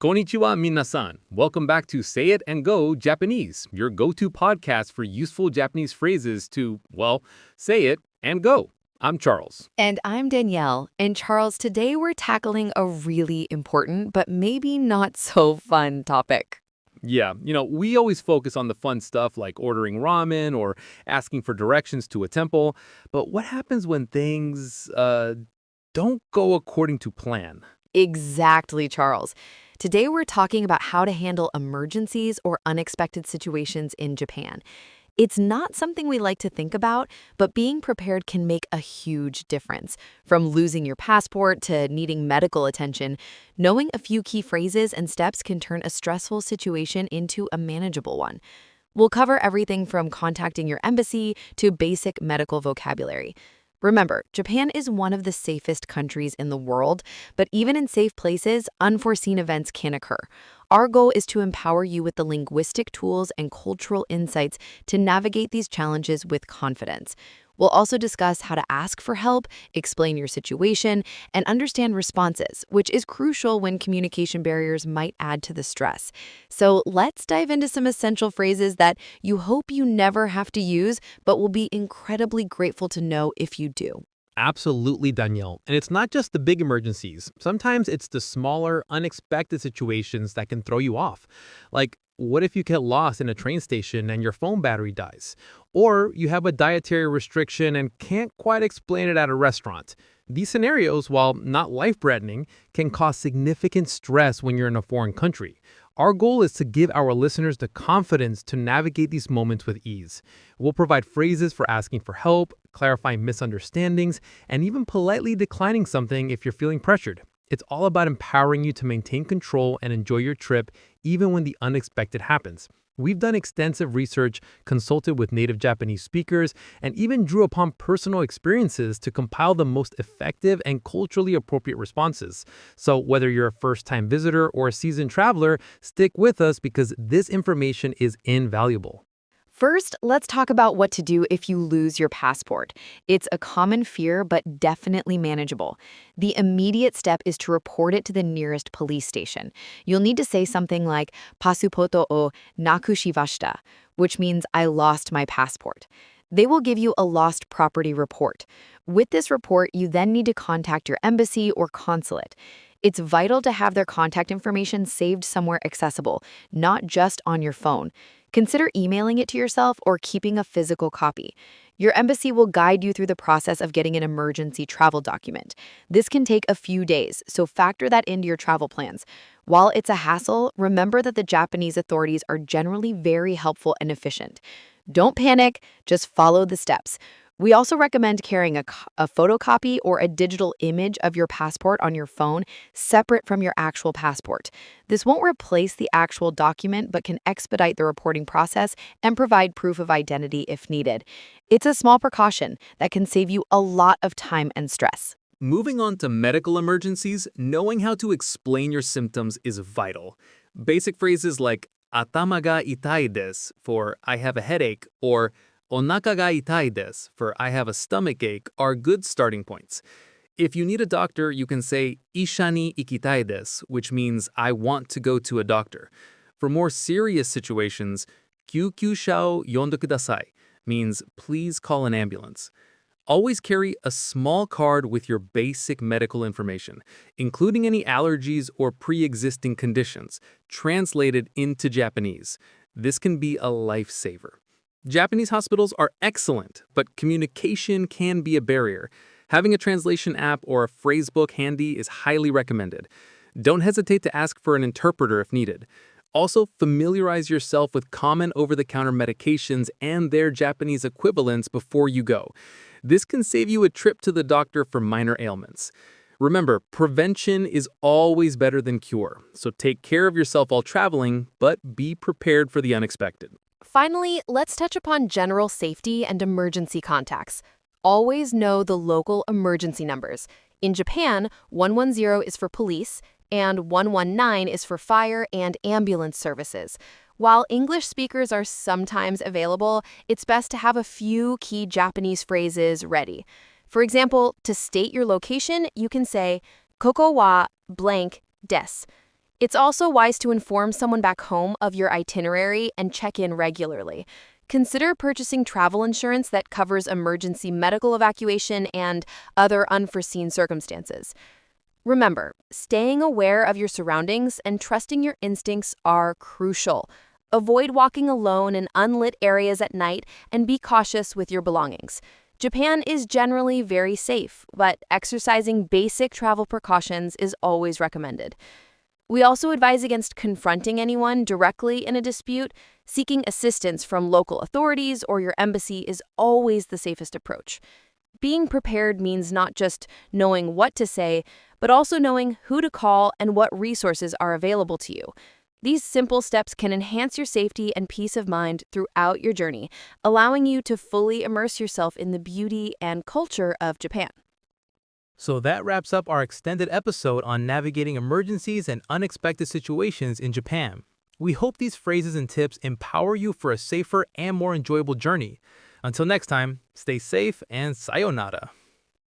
Konnichiwa minasan. Welcome back to Say It and Go Japanese, your go-to podcast for useful Japanese phrases to, well, say it and go. I'm Charles. And I'm Danielle. And Charles, today we're tackling a really important but maybe not so fun topic. Yeah, we always focus on the fun stuff like ordering ramen or asking for directions to a temple. But what happens when things don't go according to plan? Exactly, Charles. Today we're talking about how to handle emergencies or unexpected situations in Japan. It's not something we like to think about, but being prepared can make a huge difference. From losing your passport to needing medical attention, knowing a few key phrases and steps can turn a stressful situation into a manageable one. We'll cover everything from contacting your embassy to basic medical vocabulary. Remember, Japan is one of the safest countries in the world, but even in safe places, unforeseen events can occur. Our goal is to empower you with the linguistic tools and cultural insights to navigate these challenges with confidence. We'll also discuss how to ask for help, explain your situation, and understand responses, which is crucial when communication barriers might add to the stress. So let's dive into some essential phrases that you hope you never have to use, but will be incredibly grateful to know if you do. Absolutely, Danielle. And it's not just the big emergencies. Sometimes it's the smaller, unexpected situations that can throw you off. Like, what if you get lost in a train station and your phone battery dies? Or you have a dietary restriction and can't quite explain it at a restaurant. These scenarios, while not life-threatening, can cause significant stress when you're in a foreign country. Our goal is to give our listeners the confidence to navigate these moments with ease. We'll provide phrases for asking for help, clarifying misunderstandings, and even politely declining something if you're feeling pressured. It's all about empowering you to maintain control and enjoy your trip even when the unexpected happens. We've done extensive research, consulted with native Japanese speakers, and even drew upon personal experiences to compile the most effective and culturally appropriate responses. So whether you're a first-time visitor or a seasoned traveler, stick with us because this information is invaluable. First, let's talk about what to do if you lose your passport. It's a common fear, but definitely manageable. The immediate step is to report it to the nearest police station. You'll need to say something like "Pasupoto o nakushimashita," which means I lost my passport. They will give you a lost property report. With this report, you then need to contact your embassy or consulate. It's vital to have their contact information saved somewhere accessible, not just on your phone. Consider emailing it to yourself or keeping a physical copy. Your embassy will guide you through the process of getting an emergency travel document. This can take a few days, so factor that into your travel plans. While it's a hassle, remember that the Japanese authorities are generally very helpful and efficient. Don't panic, just follow the steps. We also recommend carrying a photocopy or a digital image of your passport on your phone separate from your actual passport. This won't replace the actual document but can expedite the reporting process and provide proof of identity if needed. It's a small precaution that can save you a lot of time and stress. Moving on to medical emergencies, knowing how to explain your symptoms is vital. Basic phrases like "atama ga itai desu" for "I have a headache" or "onaka ga itai desu" for "I have a stomach ache" are good starting points. If you need a doctor, you can say "isha ni ikitai desu," which means "I want to go to a doctor." For more serious situations, "kyukyusha o yonde kudasai" means "please call an ambulance." Always carry a small card with your basic medical information, including any allergies or pre-existing conditions, translated into Japanese. This can be a lifesaver. Japanese hospitals are excellent, but communication can be a barrier. Having a translation app or a phrasebook handy is highly recommended. Don't hesitate to ask for an interpreter if needed. Also, familiarize yourself with common over-the-counter medications and their Japanese equivalents before you go. This can save you a trip to the doctor for minor ailments. Remember, prevention is always better than cure, so take care of yourself while traveling, but be prepared for the unexpected. Finally, let's touch upon general safety and emergency contacts. Always know the local emergency numbers. In Japan, 110 is for police, and 119 is for fire and ambulance services. While English speakers are sometimes available, it's best to have a few key Japanese phrases ready. For example, to state your location, you can say "Koko wa blank desu." It's also wise to inform someone back home of your itinerary and check in regularly. Consider purchasing travel insurance that covers emergency medical evacuation and other unforeseen circumstances. Remember, staying aware of your surroundings and trusting your instincts are crucial. Avoid walking alone in unlit areas at night and be cautious with your belongings. Japan is generally very safe, but exercising basic travel precautions is always recommended. We also advise against confronting anyone directly in a dispute. Seeking assistance from local authorities or your embassy is always the safest approach. Being prepared means not just knowing what to say, but also knowing who to call and what resources are available to you. These simple steps can enhance your safety and peace of mind throughout your journey, allowing you to fully immerse yourself in the beauty and culture of Japan. So that wraps up our extended episode on navigating emergencies and unexpected situations in Japan. We hope these phrases and tips empower you for a safer and more enjoyable journey. Until next time, stay safe and sayonara.